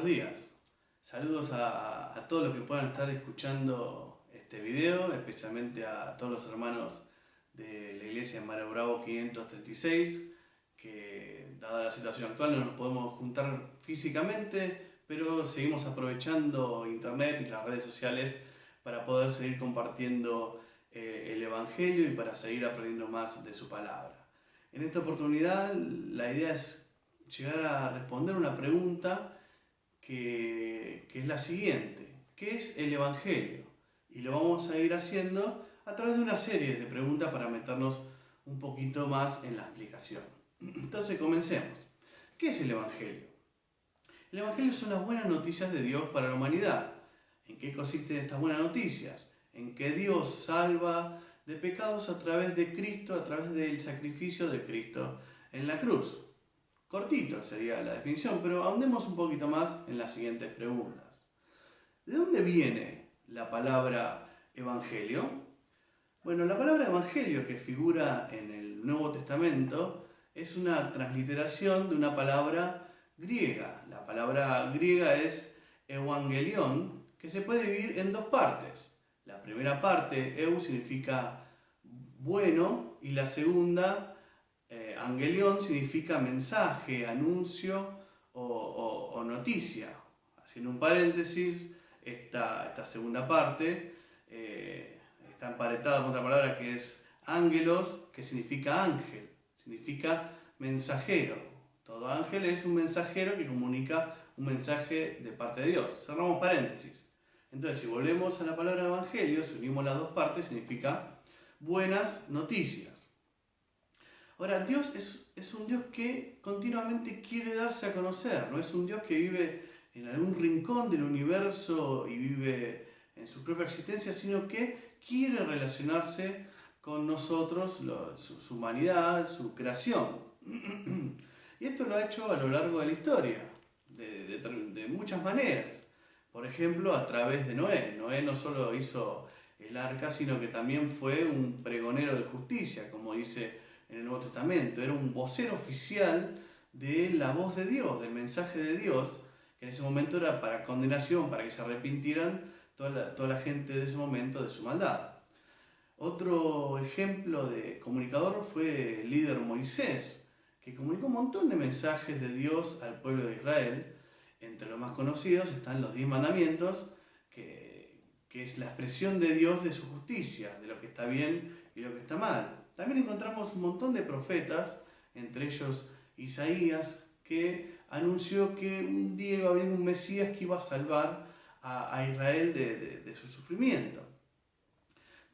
días. Saludos a todos los que puedan estar escuchando este video, especialmente a todos los hermanos de la iglesia en Mario Bravo 536, que dada la situación actual no nos podemos juntar físicamente, pero seguimos aprovechando internet y las redes sociales para poder seguir compartiendo el Evangelio y para seguir aprendiendo más de su palabra. En esta oportunidad la idea es llegar a responder una pregunta que es la siguiente: ¿qué es el Evangelio? Y lo vamos a ir haciendo a través de una serie de preguntas para meternos un poquito más en la explicación. Entonces comencemos. ¿Qué es el Evangelio? El Evangelio son las buenas noticias de Dios para la humanidad. ¿En qué consisten estas buenas noticias? En que Dios salva de pecados a través de Cristo, a través del sacrificio de Cristo en la cruz. Cortito sería la definición, pero ahondemos un poquito más en las siguientes preguntas. ¿De dónde viene la palabra evangelio? Bueno, la palabra evangelio que figura en el Nuevo Testamento es una transliteración de una palabra griega. La palabra griega es evangelion, que se puede dividir en dos partes. La primera parte, eu, significa bueno, y la segunda, angelion, significa mensaje, anuncio o noticia. Haciendo un paréntesis, esta segunda parte está emparentada con otra palabra que es ángelos, que significa ángel, significa mensajero. Todo ángel es un mensajero que comunica un mensaje de parte de Dios. Cerramos paréntesis. Entonces, si volvemos a la palabra evangelio, si unimos las dos partes, significa buenas noticias. Ahora, Dios es un Dios que continuamente quiere darse a conocer, no es un Dios que vive en algún rincón del universo y vive en su propia existencia, sino que quiere relacionarse con nosotros, su humanidad, su creación. Y esto lo ha hecho a lo largo de la historia, de muchas maneras. Por ejemplo, a través de Noé. Noé no solo hizo el arca, sino que también fue un pregonero de justicia, como dice en el Nuevo Testamento. Era un vocero oficial de la voz de Dios, del mensaje de Dios, que en ese momento era para condenación, para que se arrepintieran toda la gente de ese momento de su maldad. Otro ejemplo de comunicador fue el líder Moisés, que comunicó un montón de mensajes de Dios al pueblo de Israel. Entre los más conocidos están los 10 mandamientos, que es la expresión de Dios de su justicia, de lo que está bien y lo que está mal. También encontramos un montón de profetas, entre ellos Isaías, que anunció que un día iba a haber un Mesías que iba a salvar a Israel de su sufrimiento.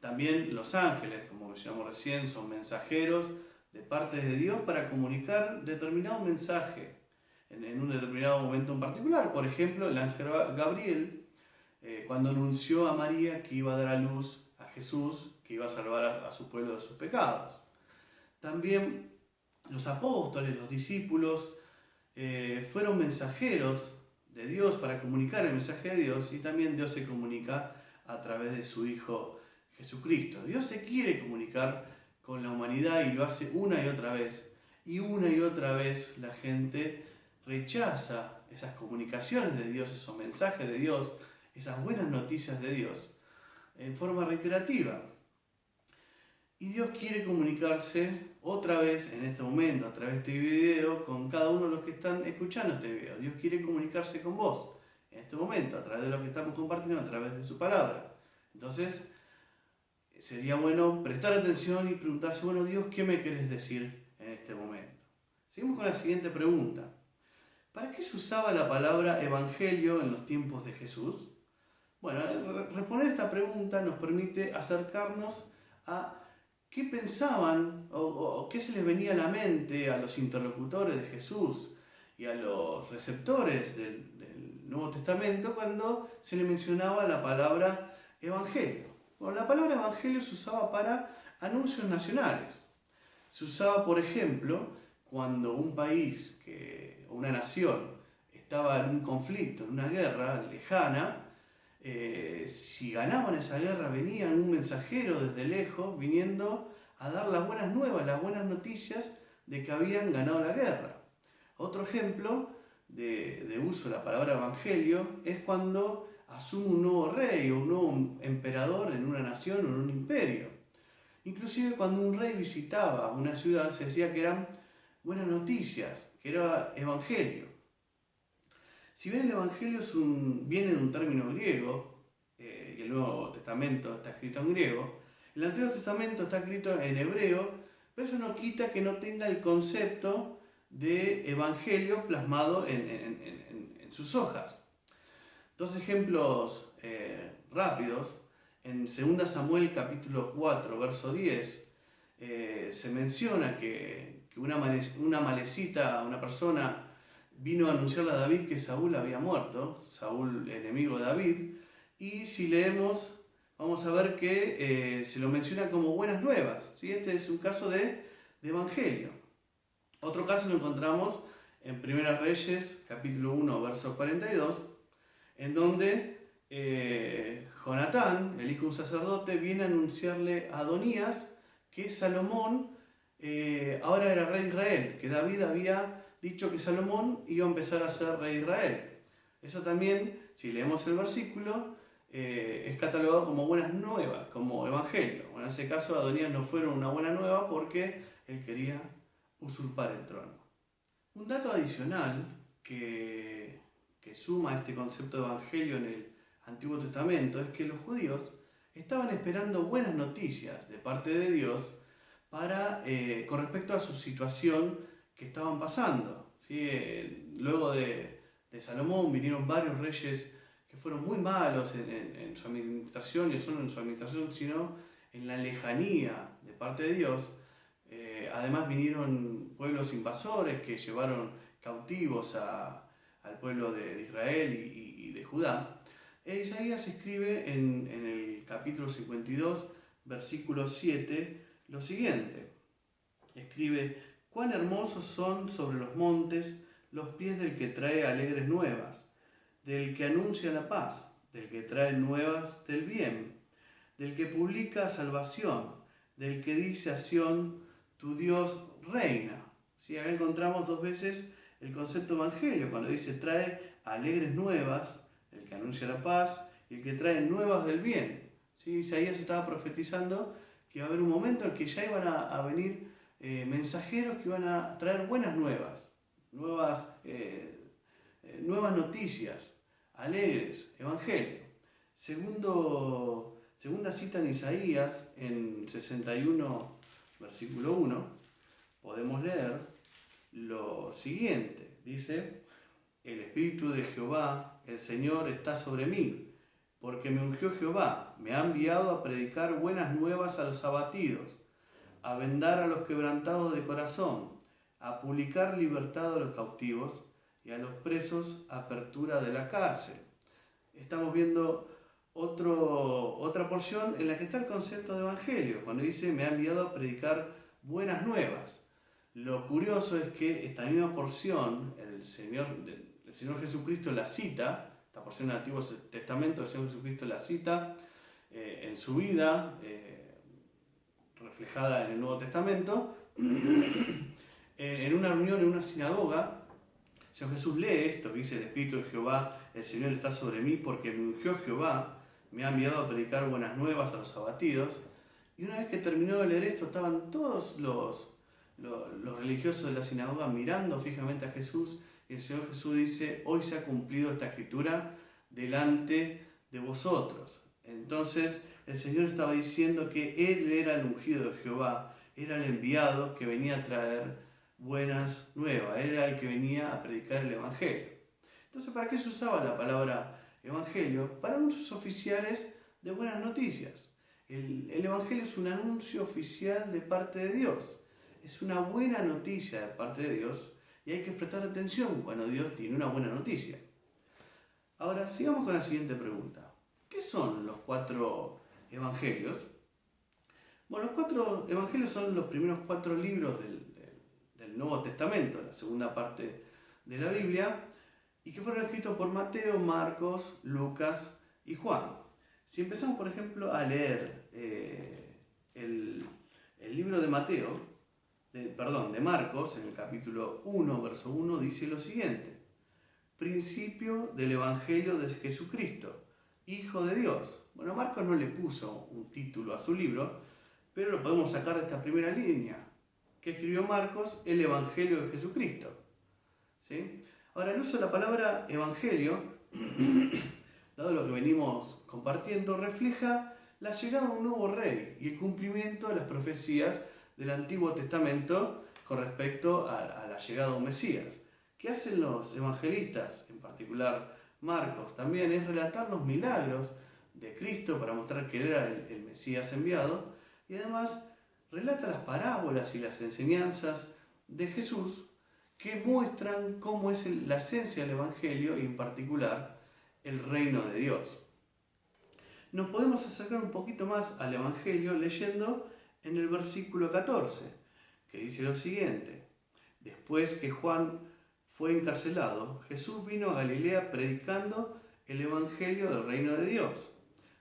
También los ángeles, como mencionamos recién, son mensajeros de parte de Dios para comunicar determinado mensaje en un determinado momento en particular. Por ejemplo, el ángel Gabriel, cuando anunció a María que iba a dar a luz a Jesús, que iba a salvar a su pueblo de sus pecados. También los apóstoles, los discípulos, fueron mensajeros de Dios para comunicar el mensaje de Dios, y también Dios se comunica a través de su Hijo Jesucristo. Dios se quiere comunicar con la humanidad y lo hace una y otra vez. Y una y otra vez la gente rechaza esas comunicaciones de Dios, esos mensajes de Dios, esas buenas noticias de Dios, en forma reiterativa. Y Dios quiere comunicarse otra vez en este momento, a través de este video, con cada uno de los que están escuchando este video. Dios quiere comunicarse con vos en este momento, a través de lo que estamos compartiendo, a través de su palabra. Entonces, sería bueno prestar atención y preguntarse: bueno, Dios, ¿qué me querés decir en este momento? Seguimos con la siguiente pregunta. ¿Para qué se usaba la palabra evangelio en los tiempos de Jesús? Bueno, responder esta pregunta nos permite acercarnos a qué pensaban o qué se les venía a la mente a los interlocutores de Jesús y a los receptores del Nuevo Testamento cuando se le mencionaba la palabra evangelio. Bueno, la palabra evangelio se usaba para anuncios nacionales. Se usaba, por ejemplo, cuando un país o una nación estaba en un conflicto, en una guerra lejana. Si ganaban esa guerra, venía un mensajero desde lejos viniendo a dar las buenas nuevas, las buenas noticias de que habían ganado la guerra. Otro ejemplo de uso la palabra evangelio es cuando asume un nuevo rey o un nuevo emperador en una nación o en un imperio. Inclusive cuando un rey visitaba una ciudad se decía que eran buenas noticias, que era evangelio. Si bien el evangelio viene de un término griego, y el Nuevo Testamento está escrito en griego, el Antiguo Testamento está escrito en hebreo, pero eso no quita que no tenga el concepto de evangelio plasmado en sus hojas. Dos ejemplos rápidos. En 2 Samuel capítulo 4, verso 10, se menciona que una malecita, una persona, vino a anunciarle a David que Saúl había muerto, Saúl enemigo de David, y si leemos vamos a ver que se lo menciona como buenas nuevas, ¿sí? Este es un caso de evangelio. Otro caso lo encontramos en 1 Reyes capítulo 1, verso 42, en donde Jonatán, el hijo de un sacerdote, viene a anunciarle a Adonías que Salomón ahora era rey de Israel, que David había dicho que Salomón iba a empezar a ser rey de Israel. Eso también, si leemos el versículo, es catalogado como buenas nuevas, como evangelio. Bueno, en ese caso Adonías no fue una buena nueva porque él quería usurpar el trono. Un dato adicional que suma este concepto de evangelio en el Antiguo Testamento es que los judíos estaban esperando buenas noticias de parte de Dios con respecto a su situación que estaban pasando. ¿Sí? Luego de Salomón vinieron varios reyes que fueron muy malos en su administración, y no solo en su administración, sino en la lejanía de parte de Dios. Además vinieron pueblos invasores que llevaron cautivos al pueblo de Israel y de Judá. Isaías escribe en el capítulo 52, versículo 7, lo siguiente. Escribe: «Cuán hermosos son sobre los montes los pies del que trae alegres nuevas, del que anuncia la paz, del que trae nuevas del bien, del que publica salvación, del que dice a Sión, tu Dios reina». ¿Sí? Acá encontramos dos veces el concepto evangelio, cuando dice trae alegres nuevas, el que anuncia la paz, y el que trae nuevas del bien. ¿Sí? Isaías estaba profetizando que iba a haber un momento en que ya iban a venir mensajeros que iban a traer buenas nuevas, nuevas noticias, alegres, evangelio. Segunda cita en Isaías, en 61, versículo 1, podemos leer lo siguiente. Dice: «El Espíritu de Jehová, el Señor, está sobre mí, porque me ungió Jehová, me ha enviado a predicar buenas nuevas a los abatidos, a vendar a los quebrantados de corazón, a publicar libertad a los cautivos y a los presos apertura de la cárcel». Estamos viendo otra porción en la que está el concepto de evangelio, cuando dice me ha enviado a predicar buenas nuevas. Lo curioso es que esta misma porción, el Señor Jesucristo la cita, esta porción del Antiguo Testamento, el Señor Jesucristo la cita en su vida, reflejada en el Nuevo Testamento, en una reunión, en una sinagoga. El Señor Jesús lee esto, que dice: «El Espíritu de Jehová, el Señor está sobre mí, porque me ungió Jehová, me ha enviado a predicar buenas nuevas a los abatidos». Y una vez que terminó de leer esto, estaban todos los religiosos de la sinagoga mirando fijamente a Jesús, y el Señor Jesús dice: «Hoy se ha cumplido esta escritura delante de vosotros». Entonces el Señor estaba diciendo que Él era el ungido de Jehová, era el enviado que venía a traer buenas nuevas, era el que venía a predicar el evangelio. Entonces, ¿para qué se usaba la palabra evangelio? Para anuncios oficiales de buenas noticias. El evangelio es un anuncio oficial de parte de Dios, es una buena noticia de parte de Dios, y hay que prestar atención cuando Dios tiene una buena noticia. Ahora, sigamos con la siguiente pregunta. ¿Qué son los 4 evangelios? Bueno, los 4 evangelios son los primeros 4 libros del Nuevo Testamento, la segunda parte de la Biblia, y que fueron escritos por Mateo, Marcos, Lucas y Juan. Si empezamos, por ejemplo, a leer el libro de Marcos, en el capítulo 1, verso 1, dice lo siguiente: principio del Evangelio de Jesucristo, Hijo de Dios. Bueno, Marcos no le puso un título a su libro, pero lo podemos sacar de esta primera línea que escribió Marcos, el Evangelio de Jesucristo. ¿Sí? Ahora, el uso de la palabra Evangelio, dado lo que venimos compartiendo, refleja la llegada de un nuevo rey y el cumplimiento de las profecías del Antiguo Testamento con respecto a la llegada de un Mesías. ¿Qué hacen los evangelistas, en particular Marcos? También es relatar los milagros de Cristo para mostrar que él era el Mesías enviado, y además relata las parábolas y las enseñanzas de Jesús que muestran cómo es la esencia del Evangelio y en particular el reino de Dios. Nos podemos acercar un poquito más al Evangelio leyendo en el versículo 14, que dice lo siguiente: después que Juan fue encarcelado, Jesús vino a Galilea predicando el Evangelio del reino de Dios,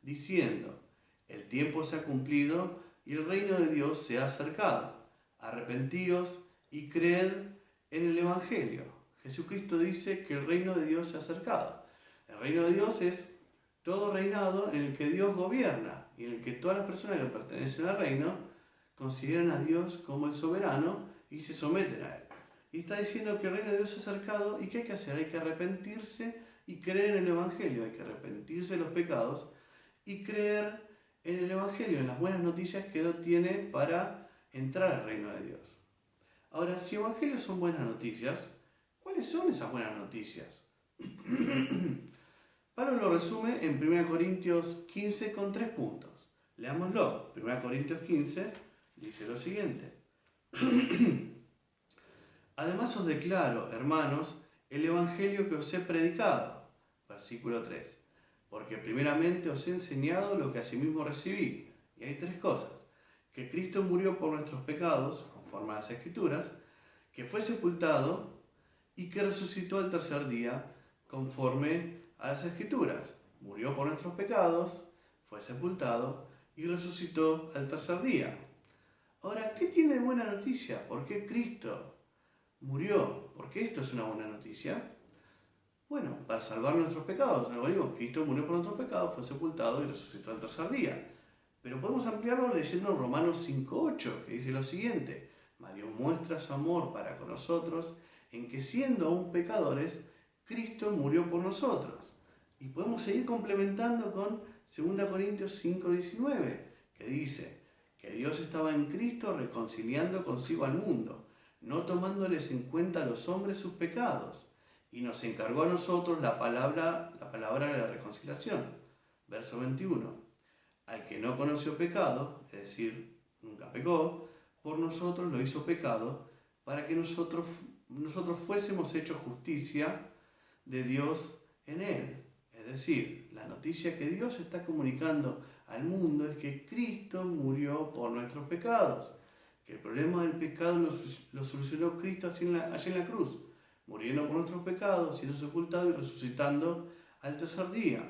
diciendo: el tiempo se ha cumplido y el reino de Dios se ha acercado. Arrepentíos y creed en el Evangelio. Jesucristo dice que el reino de Dios se ha acercado. El reino de Dios es todo reinado en el que Dios gobierna y en el que todas las personas que pertenecen al reino consideran a Dios como el soberano y se someten a él. Y está diciendo que el reino de Dios se ha acercado y ¿qué hay que hacer? Hay que arrepentirse y creer en el Evangelio. Hay que arrepentirse de los pecados y creer en el Evangelio, en las buenas noticias que Dios tiene para entrar al reino de Dios. Ahora, si Evangelios son buenas noticias, ¿cuáles son esas buenas noticias? Pablo lo resume en 1 Corintios 15 con 3 puntos. Leámoslo. 1 Corintios 15 dice lo siguiente: además os declaro, hermanos, el Evangelio que os he predicado. Versículo 3. Porque primeramente os he enseñado lo que asimismo recibí. Y hay 3 cosas: que Cristo murió por nuestros pecados, conforme a las Escrituras, que fue sepultado y que resucitó al tercer día, conforme a las Escrituras. Murió por nuestros pecados, fue sepultado y resucitó al tercer día. Ahora, ¿qué tiene de buena noticia? ¿Por qué Cristo murió? ¿Por qué esto es una buena noticia? Bueno, para salvar nuestros pecados. Luego digo, Cristo murió por nuestros pecados, fue sepultado y resucitó al tercer día. Pero podemos ampliarlo leyendo Romanos 5:8, que dice lo siguiente: mas Dios muestra su amor para con nosotros, en que siendo aún pecadores, Cristo murió por nosotros. Y podemos seguir complementando con 2 Corintios 5:19, que dice que Dios estaba en Cristo reconciliando consigo al mundo, no tomándoles en cuenta a los hombres sus pecados, y nos encargó a nosotros la palabra de la reconciliación. Verso 21. Al que no conoció pecado, es decir, nunca pecó, por nosotros lo hizo pecado, para que nosotros fuésemos hechos justicia de Dios en él. Es decir, la noticia que Dios está comunicando al mundo es que Cristo murió por nuestros pecados, que el problema del pecado lo solucionó Cristo allí en la cruz, muriendo por nuestros pecados, siendo sepultado y resucitando al tercer día.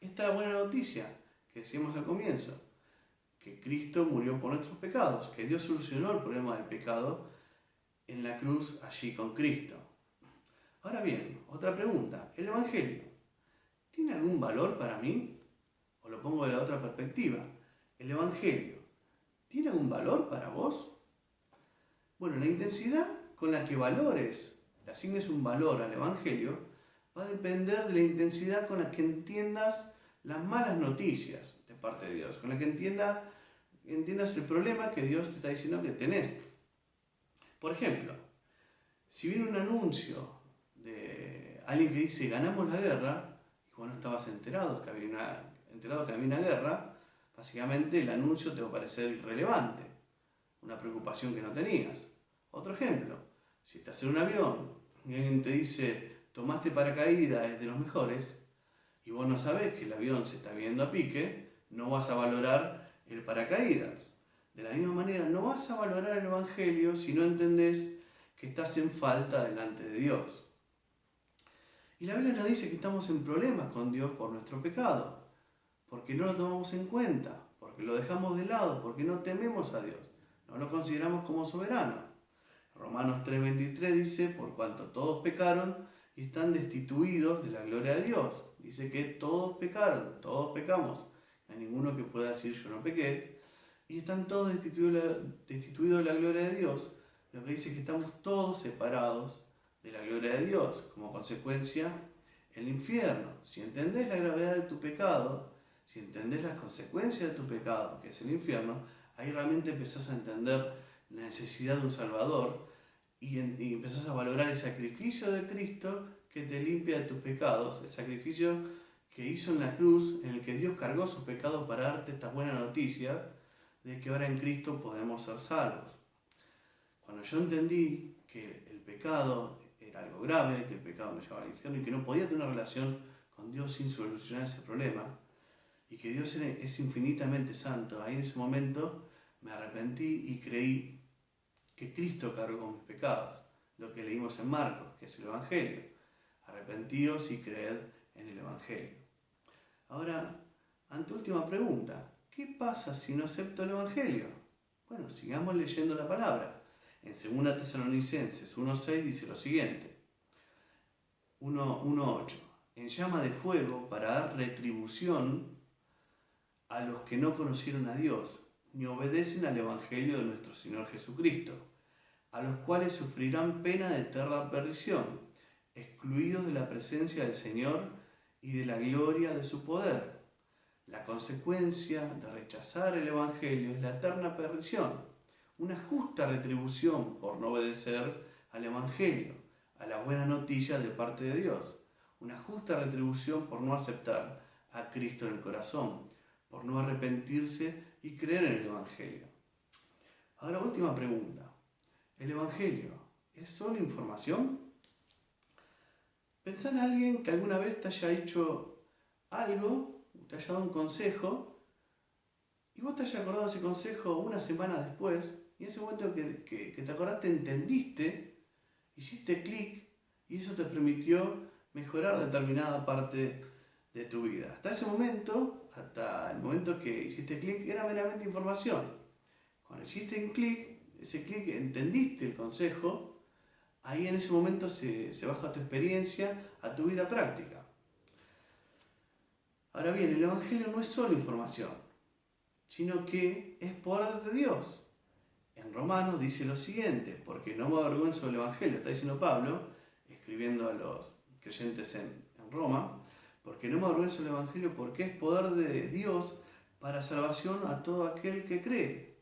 Esta es la buena noticia que decíamos al comienzo, que Cristo murió por nuestros pecados, que Dios solucionó el problema del pecado en la cruz allí con Cristo. Ahora bien, otra pregunta: ¿el Evangelio tiene algún valor para mí? O lo pongo de la otra perspectiva: ¿el Evangelio tiene algún valor para vos? Bueno, la intensidad con la que valores, le asignes un valor al Evangelio, va a depender de la intensidad con la que entiendas las malas noticias de parte de Dios, con la que entiendas el problema que Dios te está diciendo que tenés. Por ejemplo, si viene un anuncio de alguien que dice ganamos la guerra, y vos no estabas enterado que había una guerra, básicamente el anuncio te va a parecer irrelevante, una preocupación que no tenías. Otro ejemplo: si estás en un avión y alguien te dice tomaste paracaídas, es de los mejores, y vos no sabés que el avión se está viendo a pique, no vas a valorar el paracaídas. De la misma manera, no vas a valorar el Evangelio si no entendés que estás en falta delante de Dios. Y la Biblia nos dice que estamos en problemas con Dios por nuestro pecado, porque no lo tomamos en cuenta, porque lo dejamos de lado, porque no tememos a Dios, no lo consideramos como soberano. Romanos 3:23 dice: por cuanto todos pecaron y están destituidos de la gloria de Dios. Dice que todos pecaron, todos pecamos. No hay ninguno que pueda decir yo no pequé. Y están todos destituidos de la gloria de Dios. Lo que dice es que estamos todos separados de la gloria de Dios. Como consecuencia, el infierno. Si entendés la gravedad de tu pecado, si entendés las consecuencias de tu pecado, que es el infierno, ahí realmente empezás a entender la necesidad de un Salvador y empezás a valorar el sacrificio de Cristo que te limpia de tus pecados, el sacrificio que hizo en la cruz, en el que Dios cargó sus pecados para darte esta buena noticia de que ahora en Cristo podemos ser salvos. Cuando yo entendí que el pecado era algo grave, que el pecado me llevaba al infierno y que no podía tener una relación con Dios sin solucionar ese problema, y que Dios es infinitamente santo, ahí en ese momento me arrepentí y creí que Cristo cargó con mis pecados, lo que leímos en Marcos, que es el Evangelio. Arrepentíos y creed en el Evangelio. Ahora, anteúltima pregunta, ¿qué pasa si no acepto el Evangelio? Bueno, sigamos leyendo la palabra. En 2 Tesalonicenses 1:6 dice lo siguiente, 1:8, en llama de fuego para dar retribución a los que no conocieron a Dios, ni obedecen al Evangelio de nuestro Señor Jesucristo, a los cuales sufrirán pena de eterna perdición, excluidos de la presencia del Señor y de la gloria de su poder. La consecuencia de rechazar el Evangelio es la eterna perdición, una justa retribución por no obedecer al Evangelio, a la buena noticia de parte de Dios, una justa retribución por no aceptar a Cristo en el corazón, por no arrepentirse y creer en el Evangelio. Ahora, última pregunta. ¿El Evangelio es solo información? Pensá en alguien que alguna vez te haya hecho algo, te haya dado un consejo, y vos te hayas acordado de ese consejo una semana después, y en ese momento que te acordaste, entendiste, hiciste clic, y eso te permitió mejorar determinada parte de tu vida. Hasta ese momento, hasta el momento que hiciste clic, era meramente información. Cuando hiciste un clic, ese clic, entendiste el consejo, ahí en ese momento se baja a tu experiencia, a tu vida práctica. Ahora bien, el Evangelio no es solo información, sino que es poder de Dios. En Romanos dice lo siguiente, porque no me avergüenzo del Evangelio, está diciendo Pablo, escribiendo a los creyentes en Roma, porque no me avergüenzo del Evangelio, porque es poder de Dios para salvación a todo aquel que cree.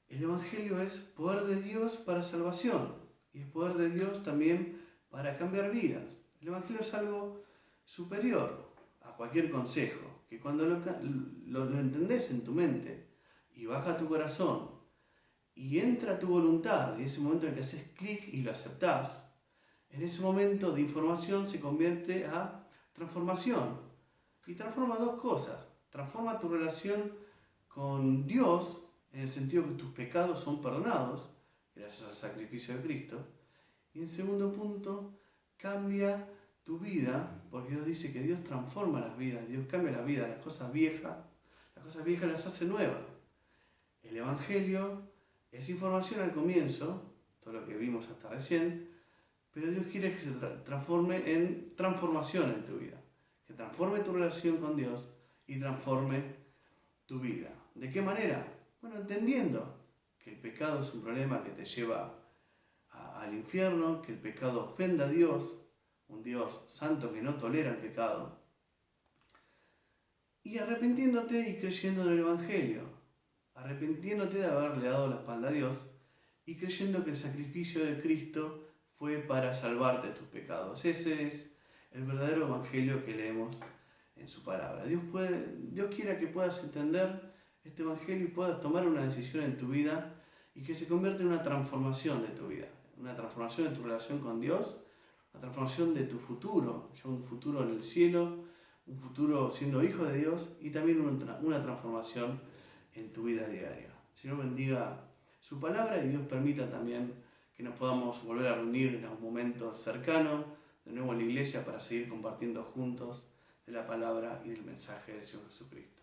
El Evangelio es poder de Dios para salvación y es poder de Dios también para cambiar vidas. El Evangelio es algo superior a cualquier consejo, que cuando lo entendés en tu mente y baja a tu corazón y entra a tu voluntad, y en ese momento en que haces clic y lo aceptás, en ese momento de información se convierte a transformación. Y transforma dos cosas. Transforma tu relación con Dios, en el sentido que tus pecados son perdonados, gracias al sacrificio de Cristo. Y en segundo punto, cambia tu vida, porque Dios dice que Dios transforma las vidas, Dios cambia la vida, las cosas viejas las hace nuevas. El Evangelio es información al comienzo, todo lo que vimos hasta recién, pero Dios quiere que se transforme en transformación en tu vida, que transforme tu relación con Dios y transforme tu vida. ¿De qué manera? Bueno, entendiendo que el pecado es un problema que te lleva al infierno, que el pecado ofende a Dios, un Dios santo que no tolera el pecado, y arrepintiéndote y creyendo en el Evangelio, arrepintiéndote de haberle dado la espalda a Dios y creyendo que el sacrificio de Cristo fue para salvarte de tus pecados. Ese es el verdadero Evangelio que leemos en su palabra. Dios quiere que puedas entender este Evangelio y puedas tomar una decisión en tu vida y que se convierta en una transformación de tu vida, una transformación de tu relación con Dios, una transformación de tu futuro, ya un futuro en el cielo, un futuro siendo hijo de Dios y también una transformación en tu vida diaria. Señor bendiga su palabra y Dios permita también que nos podamos volver a reunir en un momento cercano, de nuevo en la iglesia, para seguir compartiendo juntos de la palabra y del mensaje del Señor Jesucristo.